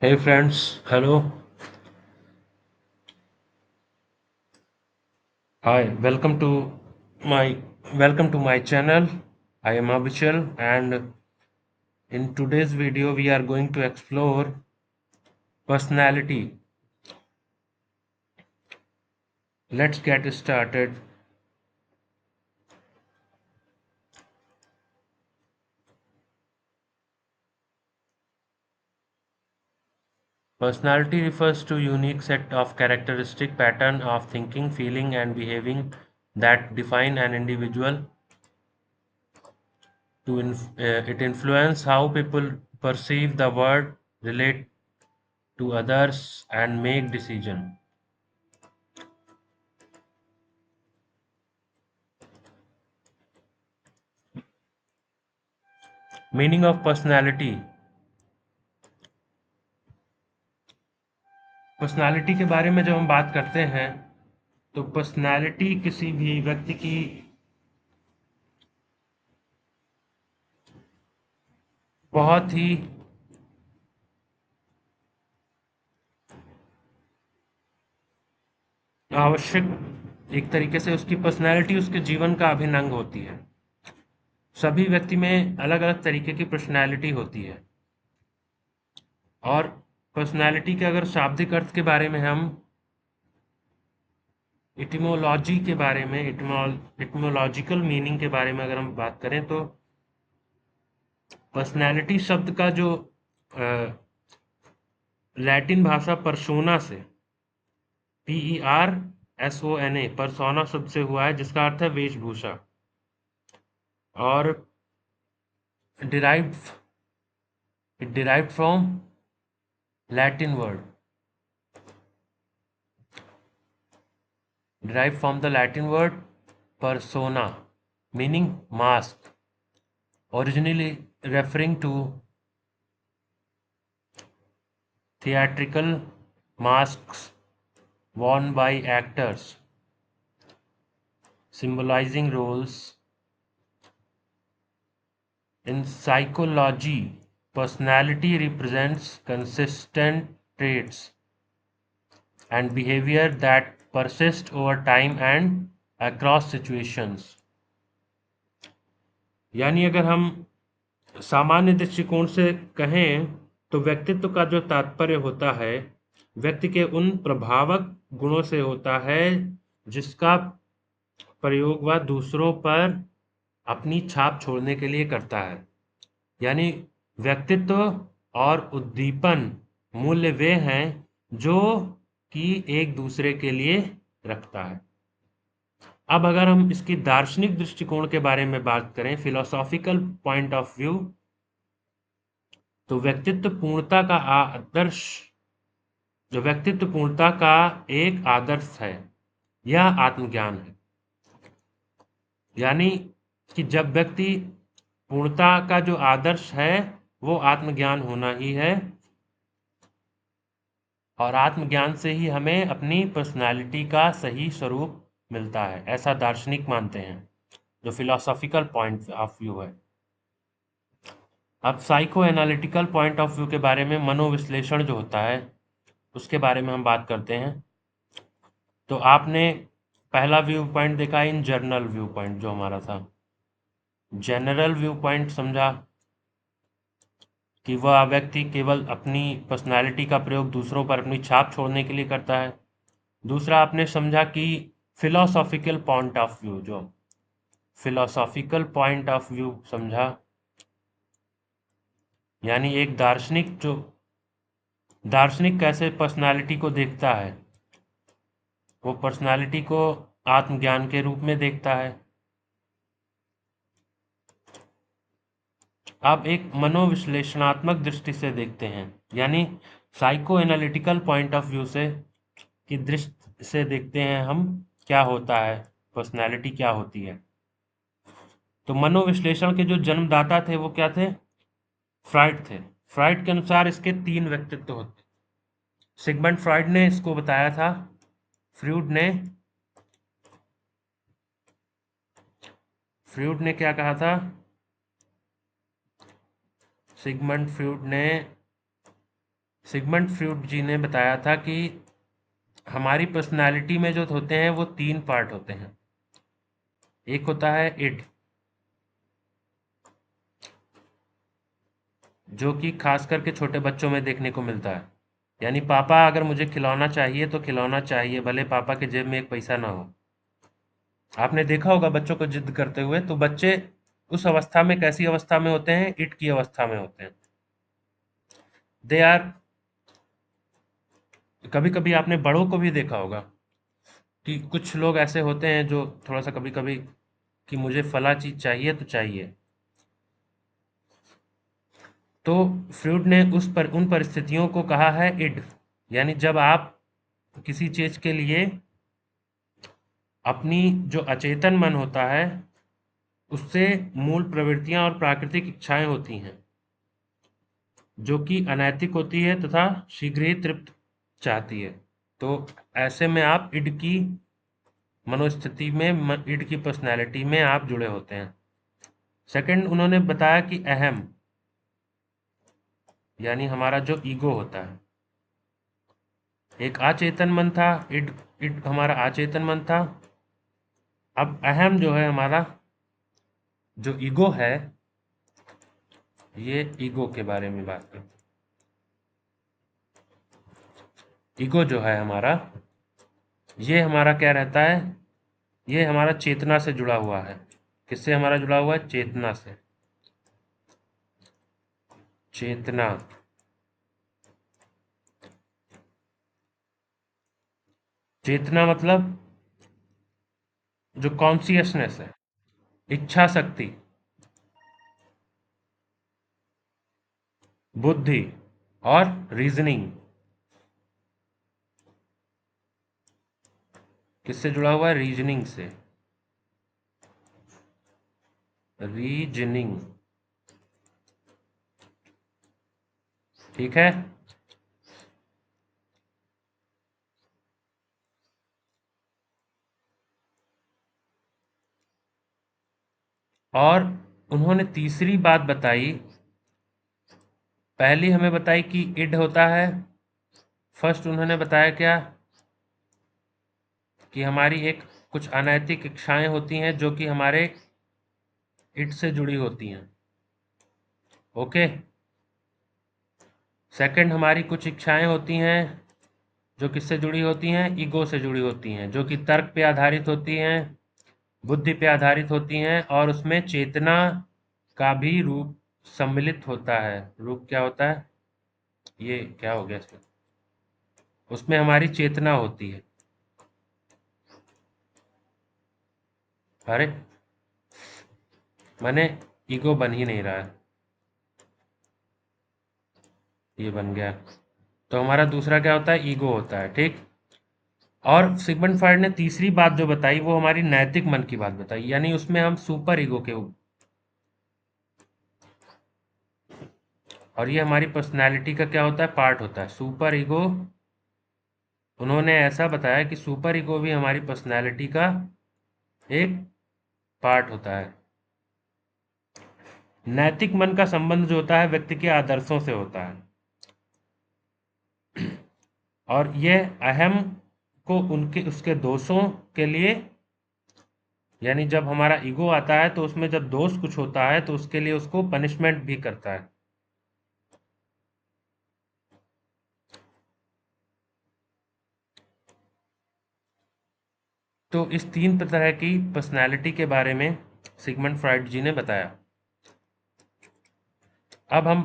Hey friends, hello. Hi, my welcome to my channel. I am Abhichal and in today's video we are going to explore personality. Let's get started. Personality refers to unique set of characteristic pattern of thinking, feeling and behaving that define an individual. It influence how people perceive the world, relate to others and make decision. Meaning of personality. Personality के बारे में जब हम बात करते हैं तो personality किसी भी व्यक्ति की बहुत ही आवश्यक एक तरीके से उसकी पर्सनालिटी उसके जीवन का अभिन्न अंग होती है। सभी व्यक्ति में अलग अलग तरीके की पर्सनालिटी होती है और पर्सनालिटी के अगर शाब्दिक अर्थ के बारे में हम इटिमोलॉजी के बारे में इटिमोलॉजिकल मीनिंग के बारे में अगर हम बात करें तो पर्सनालिटी शब्द का जो लैटिन भाषा परसोना से PERSONA परसोना शब्द से हुआ है जिसका अर्थ है वेशभूषा और derived it derived from Latin word derived from the Latin word persona meaning mask, originally referring to theatrical masks worn by actors symbolizing roles. In psychology, personality represents consistent traits and behavior that persist over time and across situations. यानी अगर हम सामान्य दृष्टिकोण से कहें तो व्यक्तित्व का जो तात्पर्य होता है व्यक्ति के उन प्रभावक गुणों से होता है जिसका प्रयोग वह दूसरों पर अपनी छाप छोड़ने के लिए करता है। यानी व्यक्तित्व और उद्दीपन मूल्य वे हैं जो कि एक दूसरे के लिए रखता है। अब अगर हम इसकी दार्शनिक दृष्टिकोण के बारे में बात करें फिलोसॉफिकल पॉइंट ऑफ व्यू तो व्यक्तित्व पूर्णता का एक आदर्श है यह आत्मज्ञान है। यानी कि जब व्यक्ति पूर्णता का जो आदर्श है वो आत्मज्ञान होना ही है और आत्मज्ञान से ही हमें अपनी पर्सनालिटी का सही स्वरूप मिलता है ऐसा दार्शनिक मानते हैं जो फिलोसॉफिकल पॉइंट ऑफ व्यू है। अब psycho analytical point of view के बारे में मनोविश्लेषण जो होता है उसके बारे में हम बात करते हैं। तो आपने पहला व्यू पॉइंट देखा इन जर्नल व्यू पॉइंट जो हमारा था जनरल व्यू पॉइंट समझा कि वह व्यक्ति केवल अपनी पर्सनालिटी का प्रयोग दूसरों पर अपनी छाप छोड़ने के लिए करता है। दूसरा आपने समझा कि फिलोसॉफिकल पॉइंट ऑफ व्यू जो फिलोसॉफिकल पॉइंट ऑफ व्यू समझा यानी एक दार्शनिक कैसे पर्सनालिटी को देखता है वो पर्सनालिटी को आत्मज्ञान के रूप में देखता है। आप एक मनोविश्लेषणात्मक दृष्टि से देखते हैं यानी psycho analytical point of view से की दृष्टि से देखते हैं हम क्या होता है पर्सनालिटी क्या होती है। तो मनोविश्लेषण के जो जन्मदाता थे वो क्या थे फ्राइड थे। फ्राइड के अनुसार इसके तीन व्यक्तित्व होते। सिगमंड फ्राइड ने इसको बताया था। फ्रूड ने फ्रूड ने क्या कहा था सिगमंड फ्रूड ने सिगमंड फ्रॉइड जी ने बताया था कि हमारी पर्सनालिटी में जो होते हैं वो 3 पार्ट होते हैं। एक होता है इड, जो कि खास करके छोटे बच्चों में देखने को मिलता है। यानी पापा अगर मुझे खिलौना चाहिए तो खिलौना चाहिए, भले पापा के जेब में एक पैसा ना हो। आपने देखा होगा बच्चों को जिद करते हुए, तो बच्चे उस अवस्था में कैसी अवस्था में होते हैं? इट की अवस्था में होते हैं। दे आर, कभी कभी आपने बड़ों को भी देखा होगा कि कुछ लोग ऐसे होते हैं जो थोड़ा सा कभी कभी कि मुझे फला चीज चाहिए तो चाहिए। तो फ्रूड ने उन परिस्थितियों को कहा है इड, यानी जब आप किसी चीज के लिए अपनी जो अचेतन मन होता है उससे मूल प्रवृत्तियां और प्राकृतिक इच्छाएं होती हैं जो कि अनैतिक होती है तथा शीघ्र ही तृप्त चाहती है। तो ऐसे में आप इड की मनोस्थिति में, इड की पर्सनैलिटी में आप जुड़े होते हैं। सेकंड, उन्होंने बताया कि अहम, यानी हमारा जो ईगो होता है, एक अचेतन मन था, इड इड हमारा अचेतन मन था। अब अहम जो है हमारा, जो ईगो है, ये ईगो के बारे में बात करते हैं। ईगो जो है हमारा, ये हमारा क्या रहता है? ये हमारा चेतना से जुड़ा हुआ है। किससे हमारा जुड़ा हुआ है? चेतना से। चेतना, चेतना मतलब जो कॉन्सियसनेस है, इच्छा शक्ति, बुद्धि और रीजनिंग। किससे जुड़ा हुआ है? रीजनिंग से। रीजनिंग, ठीक है। और उन्होंने तीसरी बात बताई, पहली हमें बताई कि इड होता है। फर्स्ट उन्होंने बताया क्या? कि हमारी एक कुछ अनैतिक इच्छाएं होती हैं जो कि हमारे इड से जुड़ी होती हैं। ओके। सेकंड, हमारी कुछ इच्छाएं होती हैं जो किससे जुड़ी होती हैं? ईगो से जुड़ी होती हैं, जो कि तर्क पे आधारित होती हैं, बुद्धि पे आधारित होती हैं, और उसमें चेतना का भी रूप सम्मिलित होता है। रूप क्या होता है? ये क्या हो गया इसमें? उसमें हमारी चेतना होती है। अरे, मैंने ईगो बन ही नहीं रहा है, ये बन गया। तो हमारा दूसरा क्या होता है? ईगो होता है, ठीक। और सिगमंड फ्रॉइड ने तीसरी बात जो बताई वो हमारी नैतिक मन की बात बताई, यानी उसमें हम सुपर ईगो के, और ये हमारी पर्सनैलिटी का क्या होता है? पार्ट होता है। सुपर ईगो, उन्होंने ऐसा बताया कि सुपर ईगो भी हमारी पर्सनैलिटी का एक पार्ट होता है। नैतिक मन का संबंध जो होता है व्यक्ति के आदर्शों से होता है, और यह अहम को उनके उसके दोषों के लिए, यानी जब हमारा ईगो आता है तो उसमें जब दोष कुछ होता है तो उसके लिए उसको पनिशमेंट भी करता है। तो इस 3 तरह की पर्सनैलिटी के बारे में सिगमंड फ्रॉइड जी ने बताया। अब हम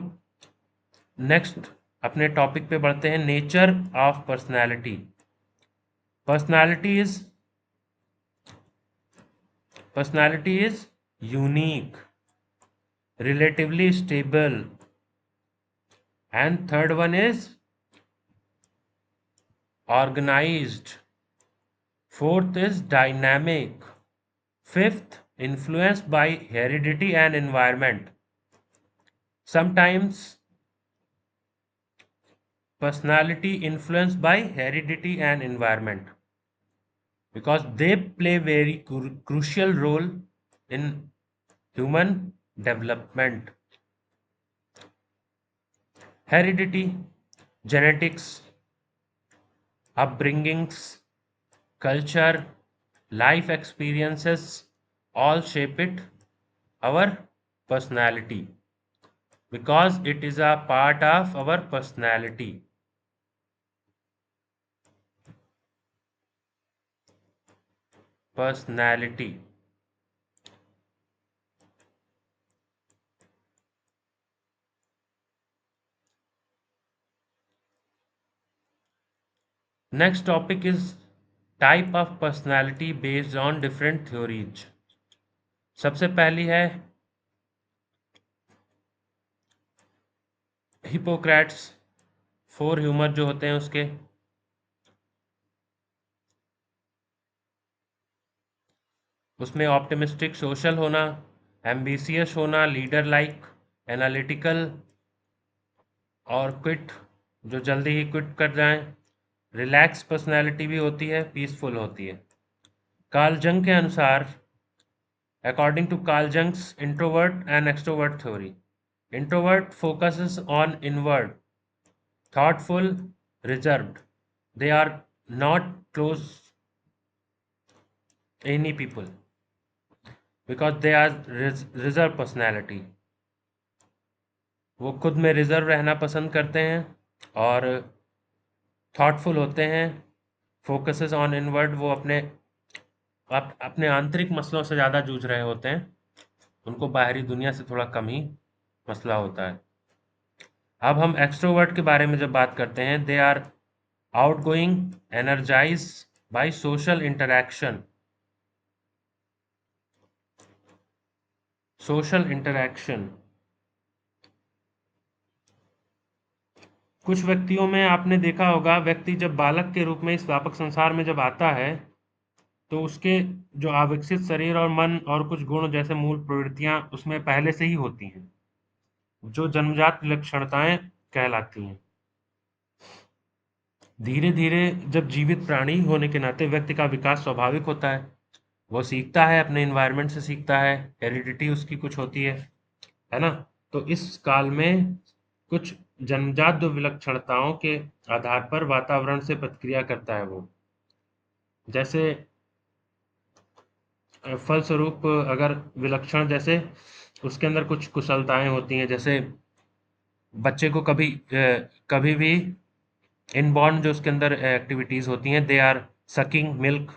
नेक्स्ट अपने टॉपिक पे बढ़ते हैं, nature of personality. Personality is personality is unique, relatively stable, and third one is organised, fourth is dynamic, fifth, influenced by heredity and environment. Sometimes personality influenced by heredity and environment because they play very crucial role in human development. Heredity, genetics, upbringings, culture, life experiences all shape it, our personality, because it is a part of our personality. Personality. Next topic is type of personality based on different theories. सबसे पहली है Hippocrates, four humour जो होते हैं उसके। उसमें optimistic social होना, ambitious होना, लीडर लाइक, एनालिटिकल और क्विट जो जल्दी ही क्विट कर जाएं, रिलैक्स पर्सनैलिटी भी होती है, पीसफुल होती है। कार्ल जंग के अनुसार, according to Carl Jung's introvert and extrovert theory, introvert focuses on inward, thoughtful, reserved. They are not close any people because they are reserved personality. वो खुद में रिजर्व रहना पसंद करते हैं और थॉटफुल होते हैं। फोकसेस ऑन इनवर्ड, वो अपने आंतरिक मसलों से ज़्यादा जूझ रहे होते हैं, उनको बाहरी दुनिया से थोड़ा कम ही मसला होता है। अब हम एक्सट्रोवर्ट के बारे में जब बात करते हैं, they are outgoing, energise by social interaction. Social interaction, कुछ व्यक्तियों में आपने देखा होगा, व्यक्ति जब बालक के रूप में इस व्यापक संसार में जब आता है, तो उसके जो अविकसित शरीर और मन और कुछ गुण जैसे मूल प्रवृत्तियां उसमें पहले से ही होती हैं, जो जन्मजात विलक्षणताएं कहलाती हैं। धीरे धीरे जब जीवित प्राणी होने के नाते व्यक्ति का विकास स्वाभाविक होता है, वो सीखता है, अपने इन्वायरमेंट से सीखता है, हेरिडिटी उसकी कुछ होती है ना? तो इस काल में कुछ जन्मजात जो विलक्षणताओं के आधार पर वातावरण से प्रतिक्रिया करता है वो। जैसे फलस्वरूप अगर विलक्षण, जैसे उसके अंदर कुछ कुशलताएं होती हैं, जैसे बच्चे को कभी भी इनबॉर्न जो उसके अंदर एक्टिविटीज होती हैं, दे आर सकिंग मिल्क,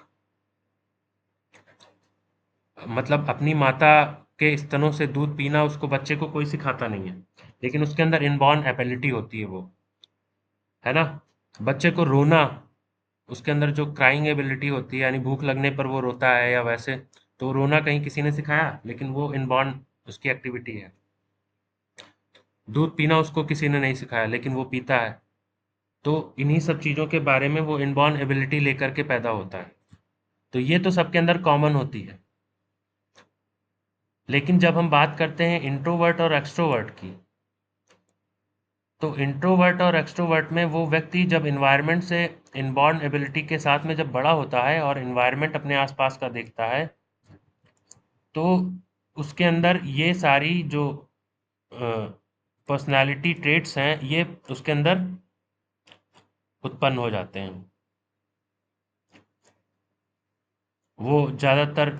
मतलब अपनी माता के स्तनों से दूध पीना उसको, बच्चे को कोई सिखाता नहीं है, लेकिन उसके अंदर इनबॉर्न एबिलिटी होती है वो, है ना? बच्चे को रोना, उसके अंदर जो क्राइंग एबिलिटी होती है, यानी भूख लगने पर वो रोता है या वैसे, तो रोना कहीं किसी ने सिखाया, लेकिन वो इनबॉर्न उसकी एक्टिविटी है। दूध पीना उसको किसी ने नहीं सिखाया, लेकिन वो पीता है। तो इन्हीं सब चीज़ों के बारे में वो इनबॉर्न एबिलिटी लेकर के पैदा होता है। तो ये तो सबके अंदर कॉमन होती है। लेकिन जब हम बात करते हैं इंट्रोवर्ट और एक्सट्रोवर्ट की, तो इंट्रोवर्ट और एक्सट्रोवर्ट में वो व्यक्ति जब इन्वायरमेंट से इनबॉर्न एबिलिटी के साथ में जब बड़ा होता है और इन्वायरमेंट अपने आसपास का देखता है, तो उसके अंदर ये सारी जो पर्सनालिटी ट्रेट्स हैं, ये उसके अंदर उत्पन्न हो जाते हैं। वो ज़्यादातर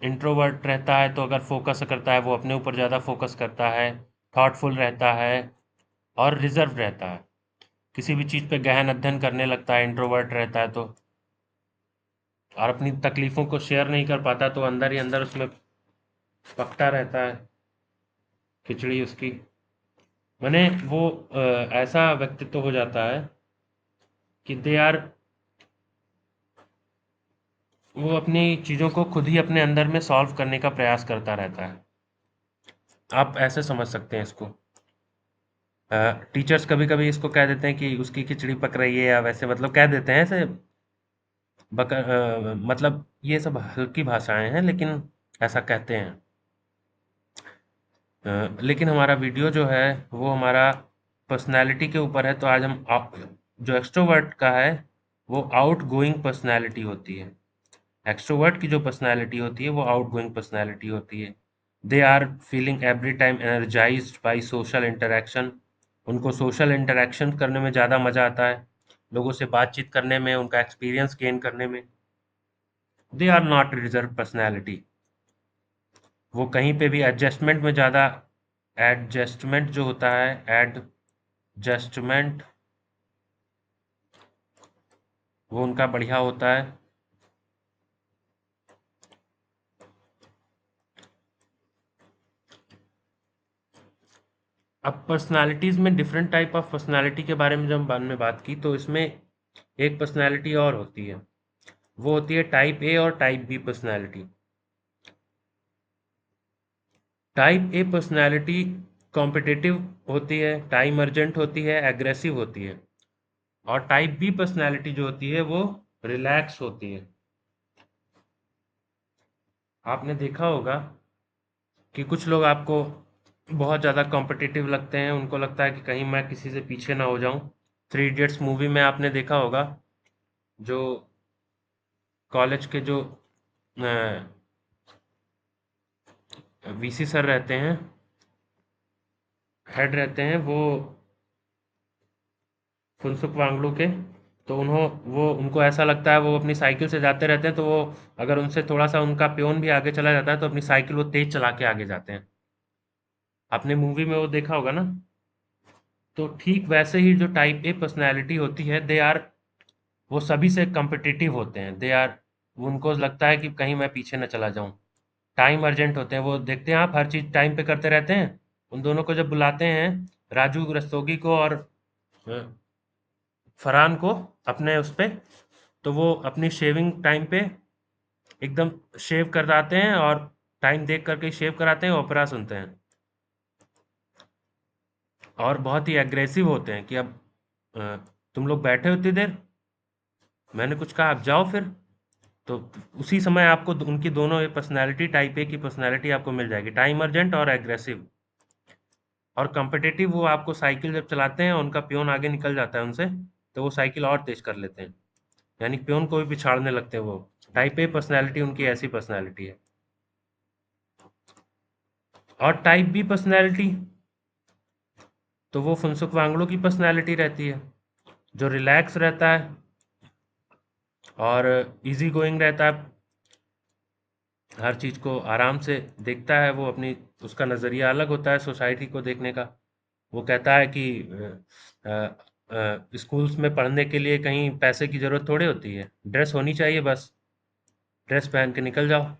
इंट्रोवर्ट रहता है, तो अगर फोकस करता है वो अपने ऊपर ज़्यादा फोकस करता है, थॉटफुल रहता है और रिजर्व रहता है। किसी भी चीज़ पे गहन अध्ययन करने लगता है इंट्रोवर्ट रहता है तो, और अपनी तकलीफ़ों को शेयर नहीं कर पाता, तो अंदर ही अंदर उसमें पकता रहता है खिचड़ी उसकी। माने वो ऐसा व्यक्तित्व हो जाता है कि दे आर, वो अपनी चीज़ों को खुद ही अपने अंदर में सॉल्व करने का प्रयास करता रहता है। आप ऐसे समझ सकते हैं इसको। टीचर्स कभी-कभी इसको कह देते हैं कि उसकी खिचड़ी पक रही है, या वैसे मतलब कह देते हैं ऐसे मतलब ये सब हल्की भाषाएँ हैं, लेकिन ऐसा कहते हैं। लेकिन हमारा वीडियो जो है वो हमारा पर्सनैलिटी के ऊपर है, तो आज हम जो एक्सट्रोवर्ट का है वो आउटगोइंग पर्सनैलिटी होती है। एक्सट्रोवर्ट की जो पर्सनैलिटी होती है वो आउटगोइंग पर्सनैलिटी होती है। They are feeling every time energised by social interaction. उनको सोशल इंटरैक्शन करने में ज़्यादा मज़ा आता है, लोगों से बातचीत करने में, उनका एक्सपीरियंस गेन करने में। They are not reserve personality. वो कहीं पे भी एडजस्टमेंट में ज़्यादा, एडजस्टमेंट जो होता है, एडजस्टमेंट वो उनका बढ़िया होता है। अब पर्सनालिटीज़ में डिफरेंट टाइप ऑफ पर्सनालिटी के बारे में जब बाद में बात की, तो इसमें एक पर्सनालिटी और होती है, वो होती है टाइप ए और type B personality. Type A personality competitive होती है, टाइम अर्जेंट होती है, एग्रेसिव होती है। और टाइप बी पर्सनालिटी जो होती है वो रिलैक्स होती है। आपने देखा होगा कि कुछ लोग आपको बहुत ज़्यादा कॉम्पिटिटिव लगते हैं, उनको लगता है कि कहीं मैं किसी से पीछे ना हो जाऊं। थ्री इडियट्स मूवी में आपने देखा होगा, जो कॉलेज के जो वीसी सर रहते हैं, हेड रहते हैं, वो फुनसुक वांगडू के, तो वो उनको ऐसा लगता है, वो अपनी साइकिल से जाते रहते हैं, तो वो अगर उनसे थोड़ा सा उनका प्योन भी आगे चला जाता है तो अपनी साइकिल वो तेज चला के आगे जाते हैं। आपने मूवी में वो देखा होगा ना। तो ठीक वैसे ही जो टाइप ए पर्सनैलिटी होती है, दे आर, वो सभी से कम्पिटिटिव होते हैं, दे आर, उनको लगता है कि कहीं मैं पीछे न चला जाऊं। टाइम अर्जेंट होते हैं, वो देखते हैं आप हर चीज़ टाइम पे करते रहते हैं। उन दोनों को जब बुलाते हैं, राजू रस्तोगी को और अ, फरहान को, अपने उस पे, तो वो अपनी शेविंग टाइम पे एकदम शेव कराते हैं, और टाइम देख करके शेव कराते हैं, ओपेरा सुनते हैं। और बहुत ही एग्रेसिव होते हैं कि अब अ, तुम लोग बैठे हो इतनी देर, मैंने कुछ कहा, अब जाओ फिर। तो उसी समय आपको उनकी दोनों पर्सनैलिटी, टाइप ए की पर्सनैलिटी आपको मिल जाएगी, टाइम अर्जेंट और एग्रेसिव। और कम्पिटिटिव, वो आपको साइकिल जब चलाते हैं, उनका पियोन आगे निकल जाता है उनसे, तो वो साइकिल और तेज कर लेते हैं, यानी पियोन को भी पिछाड़ने लगते हैं वो। टाइप ए पर्सनैलिटी उनकी ऐसी पर्सनैलिटी है। और टाइप बी पर्सनैलिटी, तो वो फुनसुक वांगडू की पर्सनैलिटी रहती है, जो रिलैक्स रहता है और इजी गोइंग रहता है, हर चीज़ को आराम से देखता है वो, अपनी, उसका नज़रिया अलग होता है सोसाइटी को देखने का। वो कहता है कि स्कूल्स में पढ़ने के लिए कहीं पैसे की ज़रूरत थोड़ी होती है, ड्रेस होनी चाहिए बस, ड्रेस पहन के निकल जाओ।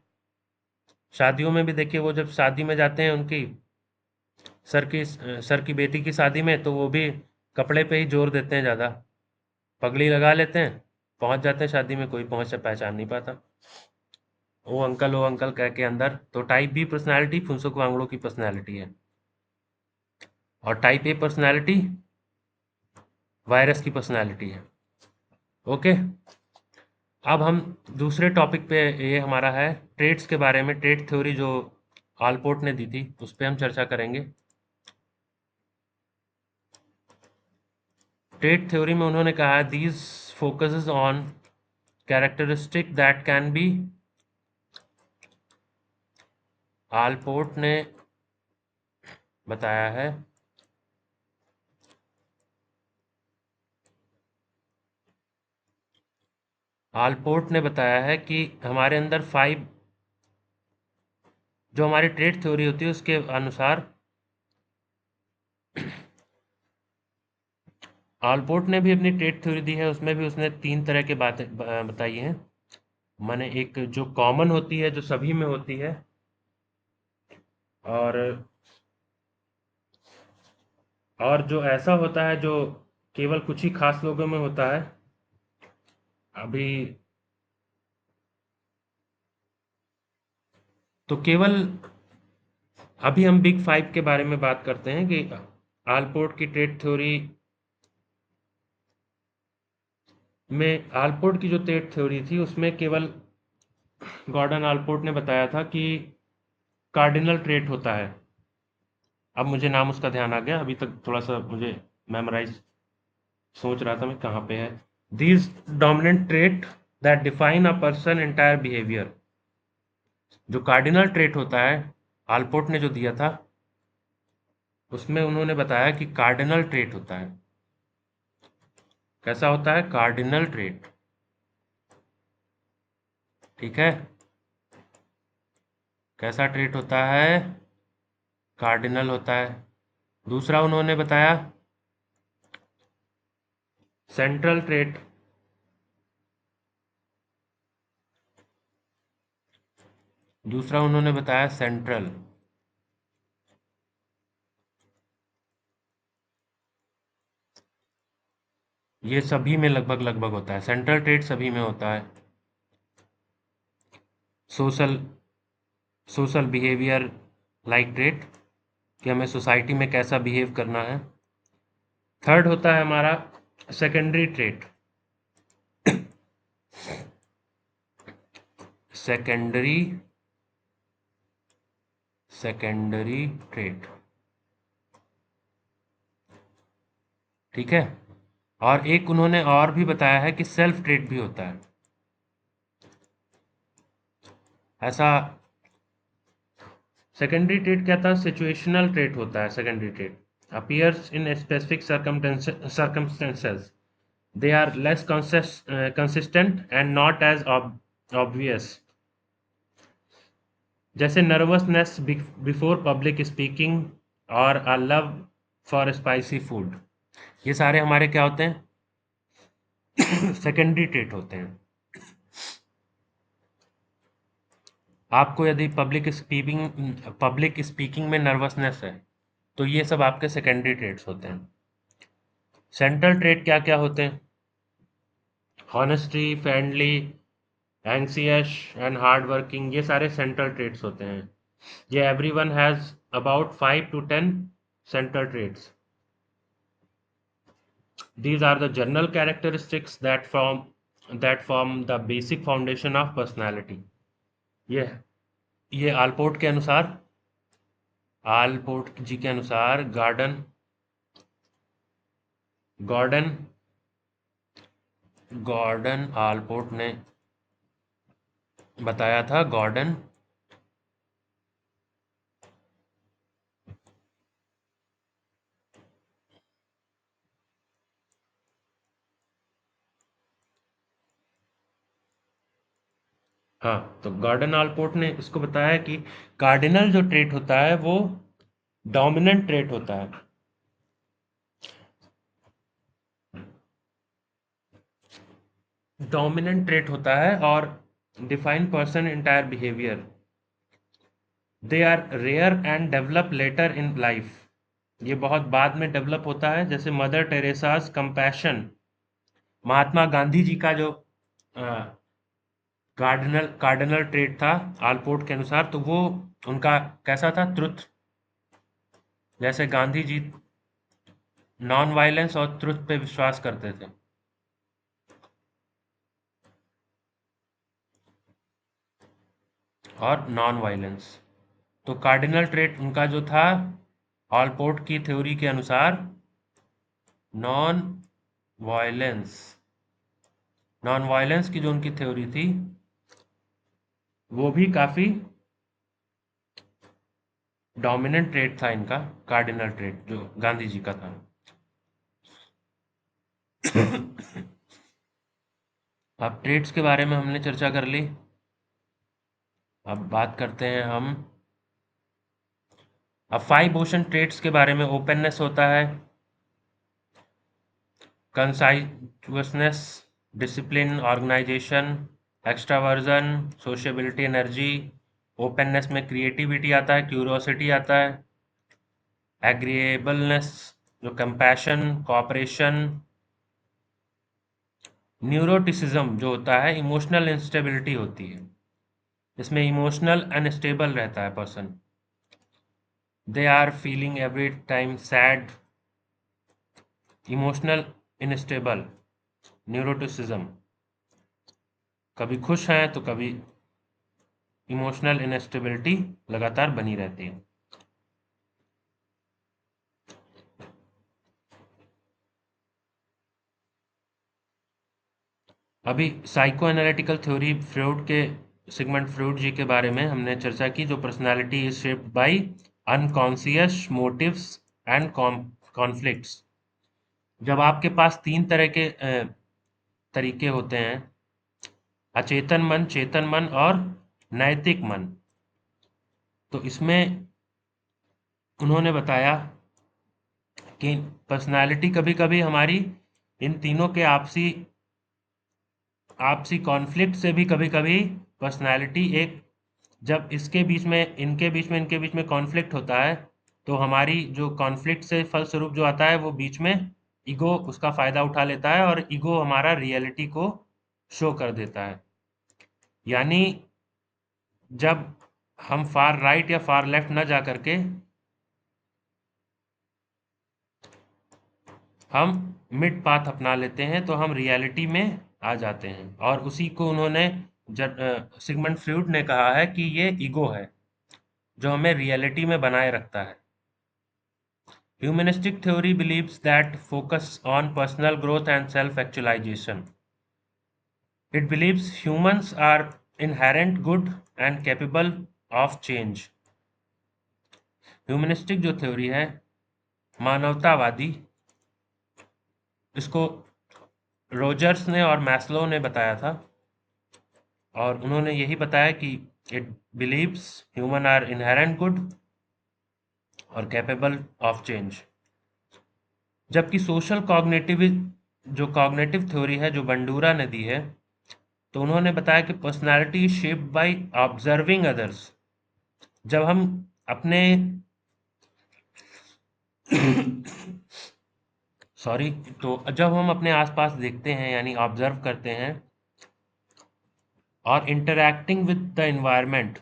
शादियों में भी देखिए, वो जब शादी में जाते हैं उनकी, सर की बेटी की शादी में, तो वो भी कपड़े पे ही जोर देते हैं ज़्यादा, पगड़ी लगा लेते हैं, पहुंच जाते हैं शादी में, कोई पहुंच से पहचान नहीं पाता, वो अंकल कह के अंदर। तो type B personality Phunsukh Wangdu की पर्सनैलिटी है। और टाइप ए पर्सनैलिटी वायरस की पर्सनैलिटी है। ओके। अब हम दूसरे टॉपिक पे, ये हमारा है ट्रेड्स के बारे में, ट्रेड थ्योरी जो आलपोर्ट ने दी थी, उस पे हम चर्चा करेंगे। ट्रेड थ्योरी में उन्होंने कहा, these focuses on characteristic that can be, Allport ने बताया है, आलपोर्ट ने बताया है कि हमारे अंदर 5, जो हमारी ट्रेड थ्योरी होती है उसके अनुसार, आलपोर्ट ने भी अपनी ट्रेड थ्योरी दी है, उसमें भी उसने 3 तरह की बातें बताई हैं। माने एक जो कॉमन होती है, जो सभी में होती है, और जो ऐसा होता है जो केवल कुछ ही खास लोगों में होता है। अभी तो केवल, अभी हम बिग 5 के बारे में बात करते हैं कि आलपोर्ट की ट्रेड थ्योरी में, आलपोर्ट की जो ट्रेड थ्योरी थी उसमें केवल गॉर्डन आलपोर्ट ने बताया था कि कार्डिनल ट्रेट होता है। अब मुझे नाम उसका ध्यान आ गया, अभी तक थोड़ा सा मुझे मेमोराइज, सोच रहा था मैं कहाँ पे है। These dominant trait that define a person entire behaviour, जो कार्डिनल ट्रेट होता है, आलपोर्ट ने जो दिया था, उसमें उन्होंने बताया कि कार्डिनल ट्रेट होता है। कैसा होता है? Cardinal trait. ठीक है, कैसा ट्रेट होता है? कार्डिनल होता है। दूसरा उन्होंने बताया सेंट्रल ट्रेट। दूसरा उन्होंने बताया सेंट्रल। ये सभी में लगभग लगभग होता है, सेंट्रल ट्रेट सभी में होता है। Social social behaviour like trait, कि हमें सोसाइटी में कैसा बिहेव करना है। थर्ड होता है हमारा secondary trait. Secondary secondary trait. ठीक है, और एक उन्होंने और भी बताया है कि सेल्फ ट्रेट भी होता है। ऐसा सेकेंडरी ट्रेट क्या था? सिचुएशनल ट्रेट होता है secondary trait. Appears in specific circumstances. They are less consistent and not as obvious. जैसे नर्वसनेस बिफोर पब्लिक स्पीकिंग और a love for spicy food, ये सारे हमारे क्या होते हैं? सेकेंडरी ट्रेट होते हैं। आपको यदि पब्लिक स्पीकिंग में नर्वसनेस है तो ये सब आपके सेकेंडरी ट्रेट्स होते हैं। सेंट्रल ट्रेट क्या क्या होते हैं? Honesty, friendly, anxious and hard working, ये सारे सेंट्रल ट्रेट्स होते हैं। ये everyone has about 5 to 10 central traits. These are the general characteristics that form the basic foundation of personality. ये ये आलपोर्ट जी के अनुसार गॉर्डन गॉर्डन आलपोर्ट ने बताया था। गॉर्डन हाँ, तो गॉर्डन आलपोर्ट ने इसको बताया कि कार्डिनल जो ट्रेट होता है वो डोमिनेंट ट्रेट होता है। डोमिनेंट ट्रेट होता है और define person entire behaviour. They are rare and develop later in life. ये बहुत बाद में डेवलप होता है, जैसे mother Teresa's compassion. Mahatma Gandhi ji का जो कार्डिनल ट्रेट था आलपोर्ट के अनुसार, तो वो उनका कैसा था? ट्रुथ। जैसे गांधी जी नॉन वायलेंस और ट्रुथ पे विश्वास करते थे। और नॉन वायलेंस, तो कार्डिनल ट्रेट उनका जो था आलपोर्ट की थ्योरी के अनुसार नॉन वायलेंस। नॉन वायलेंस की जो उनकी थ्योरी थी वो भी काफी डोमिनेंट ट्रेट था इनका, कार्डिनल ट्रेट जो गांधी जी का था। अब ट्रेड्स के बारे में हमने चर्चा कर ली। अब बात करते हैं हम। अब 5 ओशन ट्रेड्स के बारे में ओपननेस होता है, conscientiousness, discipline, organization, extraversion, sociability, energy. Openness में क्रिएटिविटी आता है, क्यूरोसिटी आता है, एग्रीएबलनेस, जो कंपैशन, कोऑपरेशन। न्यूरोटिसिज्म जो होता है इमोशनल इंस्टेबिलिटी होती है, इसमें इमोशनल अनस्टेबल रहता है person. They are feeling every time sad, emotional instable, neuroticism. कभी खुश हैं तो कभी इमोशनल इनस्टेबिलिटी लगातार बनी रहती है। अभी साइको एनालिटिकल थ्योरी फ्रॉड के सिगमंड फ्रॉड जी के बारे में हमने चर्चा की, जो personality is shaped by unconscious motives and conflicts. जब आपके पास 3 तरह के तरीके होते हैं, अचेतन मन, चेतन मन और नैतिक मन, तो इसमें उन्होंने बताया कि पर्सनालिटी कभी-कभी हमारी इन तीनों के आपसी कॉन्फ्लिक्ट से भी कभी-कभी पर्सनालिटी एक, जब इनके बीच में कॉन्फ्लिक्ट होता है, तो हमारी जो कॉन्फ्लिक्ट से फलस्वरूप जो आता है वो बीच में ईगो उसका फायदा उठा लेता है और ईगो हमारा रियलिटी को शो कर देता है। यानी जब हम फार राइट या फार लेफ्ट न जा करके हम मिड पाथ अपना लेते हैं, तो हम रियलिटी में आ जाते हैं। और उसी को उन्होंने सिगमंड फ्रॉइड ने कहा है कि ये ईगो है जो हमें रियलिटी में बनाए रखता है। Humanistic theory believes that focus on personal growth and self-actualization. It believes humans are inherent good and capable of change. Humanistic जो थ्योरी है, मानवतावादी, इसको रोजर्स ने और मैस्लो ने बताया था, और उन्होंने यही बताया कि it believes human are inherent good और कैपेबल ऑफ चेंज। जबकि सोशल कॉग्निटिव थ्योरी है जो बंडूरा ने दी है, तो उन्होंने बताया कि personality is shaped by observing others. जब हम अपने सॉरी तो जब हम अपने आसपास देखते हैं यानी ऑब्जर्व करते हैं और इंटरैक्टिंग विद द एनवायरनमेंट,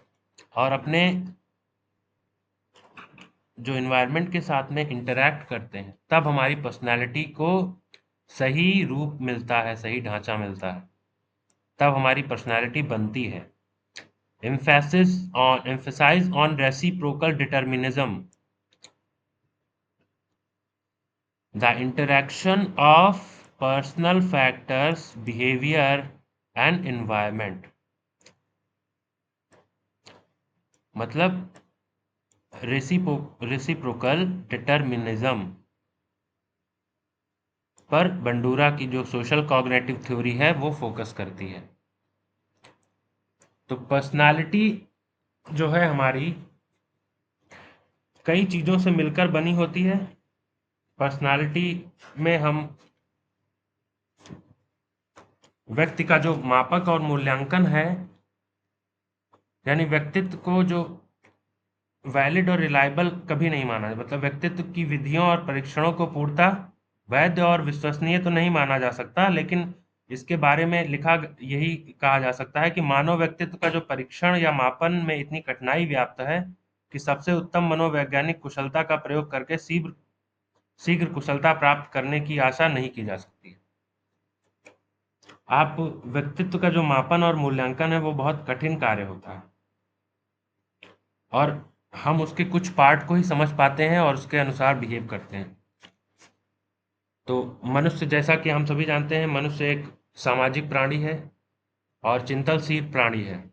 और अपने जो एनवायरनमेंट के साथ में इंटरैक्ट करते हैं, तब हमारी पर्सनालिटी को सही रूप मिलता है, सही ढांचा मिलता है, तब हमारी पर्सनालिटी बनती है। emphasize on reciprocal determinism, the interaction of personal factors, behavior and environment। मतलब रेसिप्रोकल डिटर्मिनिज्म पर बंडूरा की जो सोशल कॉग्निटिव थ्योरी है वो फोकस करती है। तो पर्सनालिटी जो है हमारी कई चीज़ों से मिलकर बनी होती है। पर्सनालिटी में हम व्यक्ति का जो मापक और मूल्यांकन है, यानी व्यक्तित्व को जो वैलिड और रिलायबल कभी नहीं माना, मतलब व्यक्तित्व की विधियों और परीक्षणों को पूर्णतः वैध और विश्वसनीय तो नहीं माना जा सकता, लेकिन इसके बारे में यही कहा जा सकता है कि मानव व्यक्तित्व का जो परीक्षण या मापन में इतनी कठिनाई व्याप्त है कि सबसे उत्तम मनोवैज्ञानिक कुशलता का प्रयोग करके शीघ्र शीघ्र कुशलता प्राप्त करने की आशा नहीं की जा सकती। आप व्यक्तित्व का जो मापन और मूल्यांकन है वो बहुत कठिन कार्य होता है, और हम उसके कुछ पार्ट को ही समझ पाते हैं और उसके अनुसार बिहेव करते हैं। तो मनुष्य, जैसा कि हम सभी जानते हैं, मनुष्य एक सामाजिक प्राणी है और चिंतनशील प्राणी है।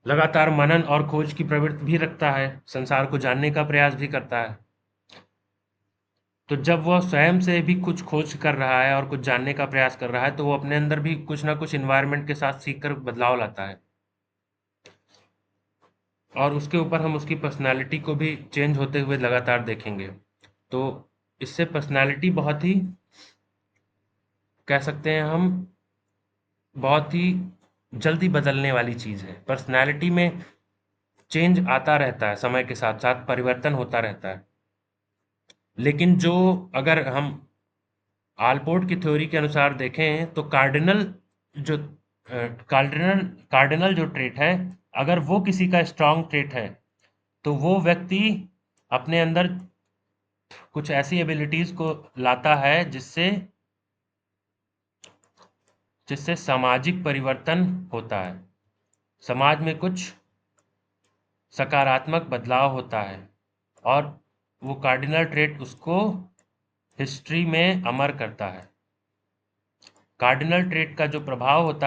लगातार मनन और खोज की प्रवृत्ति भी रखता है, संसार को जानने का प्रयास भी करता है। तो जब वह स्वयं से भी कुछ खोज कर रहा है और कुछ जानने का प्रयास कर रहा है, तो वो अपने अंदर भी कुछ ना कुछ एनवायरनमेंट के साथ सीख कर बदलाव लाता है, और उसके ऊपर हम उसकी पर्सनैलिटी को भी चेंज होते हुए लगातार देखेंगे। तो इससे पर्सनैलिटी बहुत ही, कह सकते हैं हम, बहुत ही जल्दी बदलने वाली चीज़ है। पर्सनैलिटी में चेंज आता रहता है, समय के साथ साथ परिवर्तन होता रहता है। लेकिन जो, अगर हम आलपोर्ट की थ्योरी के अनुसार देखें, तो जो कार्डिनल कार्डिनल जो ट्रेट है, अगर वो किसी का स्ट्रांग ट्रेट है, तो वो व्यक्ति अपने अंदर कुछ ऐसी एबिलिटीज को लाता है जिससे जिससे सामाजिक परिवर्तन होता है, समाज में कुछ सकारात्मक बदलाव होता है, और वो कार्डिनल ट्रेट उसको हिस्ट्री में अमर करता है। कार्डिनल ट्रेट का जो प्रभाव होता है